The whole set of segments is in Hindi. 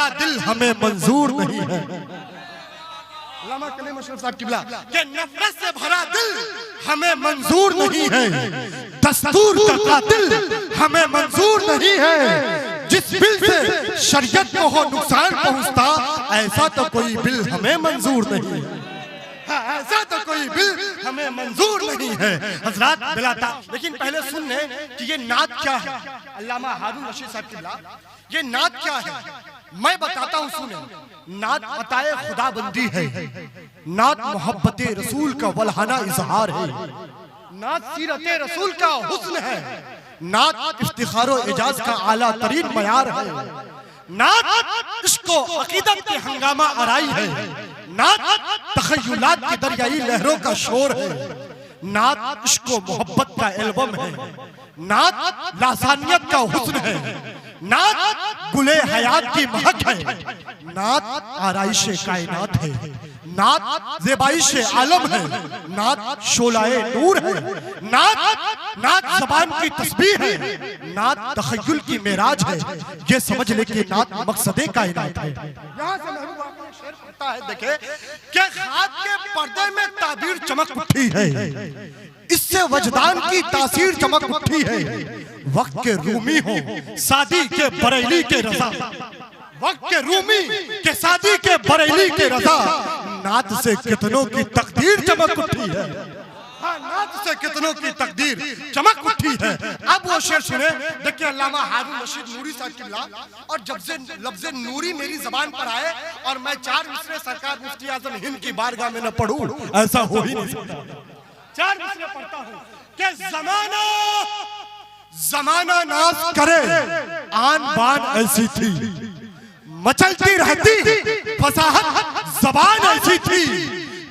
भरा दिल हमें मंजूर नहीं है। अल्लामा कलीम अशरफ साहब किबला कि नफरत से भरा दिल हमें मंजूर नहीं है, दस्तूर का कातिल हमें मंजूर नहीं है। जिस बिल से शरीयत को हो नुकसान पहुंचता ऐसा तो कोई बिल हमें मंजूर नहीं है। हाँ, ऐसा तो कोई बिल हमें मंजूर नहीं है। हजरात बिलाता, लेकिन पहले सुन लें कि ये नात क्या है। अल्लामा हारून रशीद साहब किबला, ये नात क्या है मैं बताता हूँ, सुने। नात अताए खुदाबंदी है, नात मोहब्बत रसूल का वल्हाना इजहार है, नात सीरत रसूल का हुस्न है, नात इफ्तिखारो एजाज का आला तरीन मयार है, नात इश्को अकीदत की हंगामा आराई है, नात तखय्युलात की दरियाई लहरों का शोर है, नात इश्को मोहब्बत का एल्बम है, नात लासानियत का हुस्न है, नात गुले हयात की महक है, नात आराइशे कायनात है, नात ज़ेबाइशे आलम है, नात शोलाए नूर है, नात ज़बान की तस्बीह है, नात तखय्युल की मेराज है। ये समझ ले कि नात मकसदे कायनात है। यहाँ से महबूब आपको शेर पढ़ता है, देखे कि ख्वाब के पर्दे में ताबीर चमक उठी है, इससे वजदान की तासीर चमक उठी है। वक्त के रूमी हो सादी के बरेली के रजा, वक्त के रूमी के सादी के बरेली के रजा, नात से कितनों की तकदीर चमक उठी है। हाँ, नात से कितनों की तकदीर चमक उठी है। अब वो शेर सुने, देखिए अल्लामा हारून रशीद नूरी साहब किबला, और जब से लफ्ज़ नूरी मेरी जबान पर आए और मैं 4 मिसरे सरकार मुफ्ती आज़म हिंद की बारगाह में न पढ़ूं, ऐसा हो ही नहीं सकता। 4 मिसरे पढ़ता हूं कि जमाना नाज करे आन बान ऐसी थी, मचलती रहती फसाहत जबान ऐसी थी,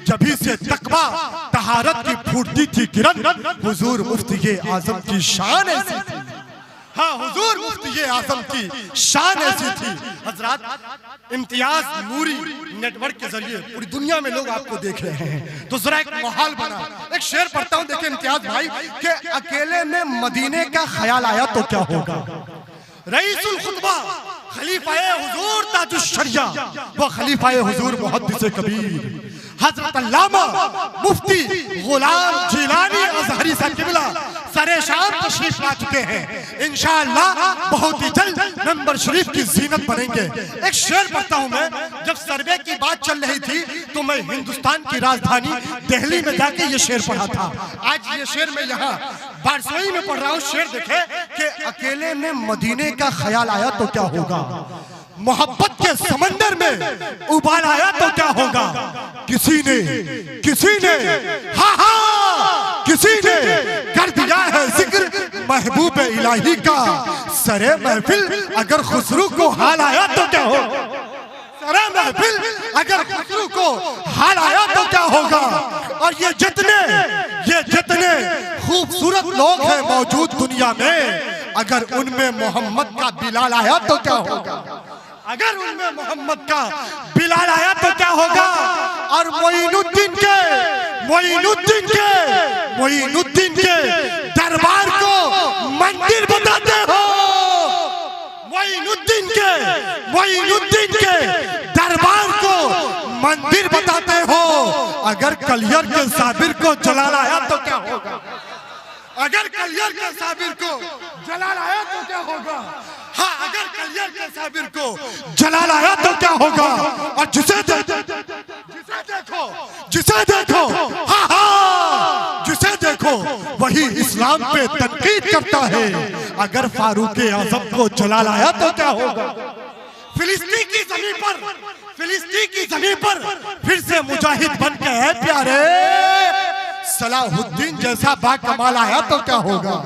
जभी से तकवा तहारत की फूटती थी किरण, हुजूर मुफ्ती आजम की शान ऐसी थी। हाँ, हुजूर मुफ्ती आजम की शान ऐसी थी। हजरात, इम्तियाज नूरी नेटवर्क के जरिए पूरी दुनिया में लोग आपको देख रहे हैं, तो जरा एक माहौल बना। एक शेर पढ़ता हूँ, देखिए इम्तियाज भाई कि अकेले में मदीने का ख्याल आया तो क्या होगा। रईसुल खुतबा खलीफाए हुजूर ताजुश शरिया व खलीफाए हुजूर मुहद्दिस कबीर हजरत अल्लामा मुफ्ती गुलाम जिलानी अज़हरी साहब किबला सरे शाम तशरीफ ला चुके हैं। इंशाअल्लाह बहुत ही जल्द मेंबर शरीफ की जीनत बनेंगे। एक शेर पढ़ता हूँ मैं, जब सर्वे की बात चल रही थी तो मैं हिंदुस्तान की राजधानी दिल्ली में जाके ये शेर पढ़ा था। आज ये शेर मैं यहाँ बारसोई में पढ़ रहा हूँ। शेर देखे कि अकेले में मदीने का ख्याल आया तो क्या होगा, मोहब्बत के समंदर में उबाल आया तो क्या होगा। किसी ने हाँ हाँ किसी ने कर दिया है जिक्र महबूब इलाही का, सरे महफिल अगर खुसरू को हाल आया तो क्या होगा, सरे महफिल अगर खुसरू को हाल आया तो क्या होगा। और ये जितने खूबसूरत लोग हैं मौजूद दुनिया में, अगर उनमें मोहम्मद का बिलाल आया तो क्या होगा, अगर उनमें मोहम्मद का बिलाल आया तो क्या होगा। और मोइनुद्दीन के दरबार को मंदिर बताते हो, मोइनुद्दीन के दरबार को मंदिर बताते हो। अगर कलियर के साबिर को जलाल आया तो क्या होगा, अगर कलियर के साबिर को जलाल आया तो क्या होगा। हाँ, अगर कलियर के साबिर को जलाल आया तो क्या होगा। और जिसे देखो हाँ हाँ जिसे देखो वही इस्लाम पे तनकीद करता है। अगर फारूक आजम को जलाल आया तो क्या होगा। फिलिस्तीन की जमीन पर फिर से मुजाहिद बन के है प्यारे, सलाहुद्दीन जैसा बाकमाल आया तो क्या होगा।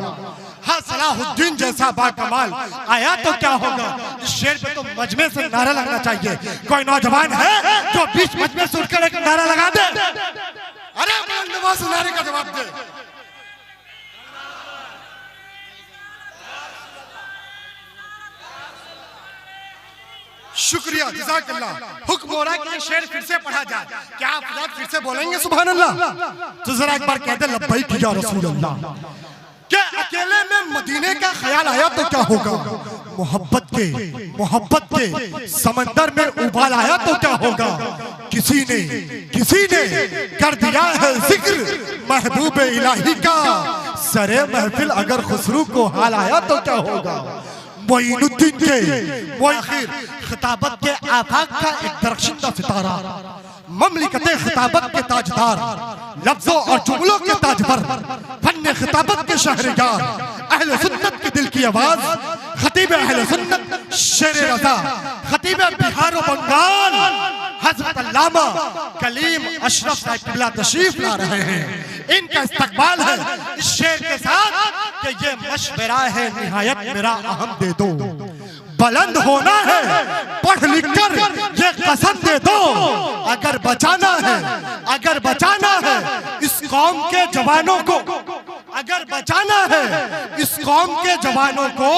हाँ, सलाहुद्दीन जैसा बाकमाल आया तो क्या होगा। इस शेर पे तो मजमे से नारा लगना चाहिए। कोई नौजवान है जो बीच मजमे से उठकर एक नारा लगा दे, अरे नवाज नारे का जवाब दे। शुक्रिया, जज़ाकल्लाह। हुक्म हो रहा है कि ये शेर फिर से पढ़ा जाए। क्या आप फिर से बोलेंगे सुभान अल्लाह? तो जरा एक बार कहते लब्बैक या रसूल अल्लाह। क्या अकेले में मदीने का ख्याल आया तो क्या होगा, मोहब्बत के समंदर में उबाल आया तो क्या होगा। किसी ने कर दिया है जिक्र महबूब इलाही का, सरे महफिल अगर खुसरू को हाल आया तो क्या होगा। मोइनुद्दीन के आखिर खिताबत के आफाक का एक दरख्शिंदा सितारा, ममलिकते खिताबत के ताजदार, लफ्जों और जुमलों के ताजवर, फन्ने खिताबत के शहरयार, अहले सुन्नत के दिल की आवाज, खतीब अहले सुन्नत शेर रज़ा, खतीब बिहार और बंगाल हज़रत अल्लामा कलीम अशरफ साहब क़िबला तशरीफ ला रहे हैं। इनका इस्तकबाल है इस शेर के साथ कि ये मशवरा है निहायत मेरा अहम दे दो, बुलंद होना है पढ़ लिख कर ये कसम दे दो, अगर बचाना है इस कौम के जवानों को, अगर बचाना है इस कौम के जवानों को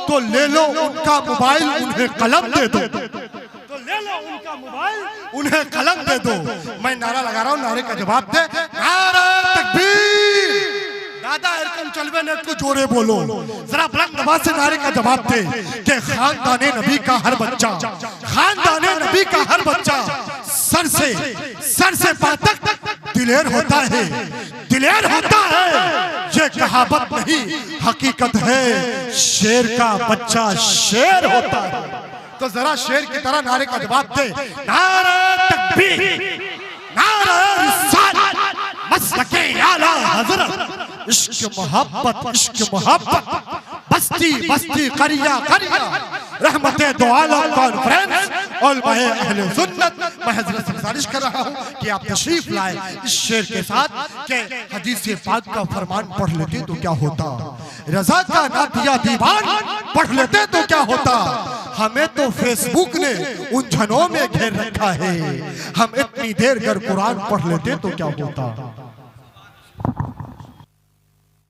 तो ले लो उनका मोबाइल उन्हें कलम दे दो, ले लो उनका मोबाइल उन्हें कलम दे दो। मैं नारा लगा रहा हूं, नारे का जवाब दे, नारा तकबीर। दादा एरकम चलवे नेट को जोरे बोलो, जरा बुलंद आवाज से नारे का जवाब दे कि खानदाने नबी का हर बच्चा, खानदाने नबी का हर बच्चा सर से पांव तक दिलेर होता है, दिलेर होता है। ये कहावत नहीं हकीकत है, शेर का बच्चा शेर होता है। तो जरा शेर की तरह नारे का जवाब दे, नारा तकबीर, नारा रिसालत, मसलके आला हज़रत, इश्क मोहब्बत, बस्ती बस्ती करिया रहमते दो आलम कॉन्फ्रेंस उलमाए अहले सुन्नत। मैं हज़रत से गुजारिश कर रहा हूँ कि आप तशरीफ लाए इस शेर के साथ कि हदीस पाक का फरमान पढ़ लेते तो क्या होता, रज़ा का नातिया दीवान पढ़ लेते तो क्या होता। हमें तो फेसबुक ने उलझनों में घेर रखा है, हम इतनी देर अगर कुरान पढ़ लेते तो क्या होता।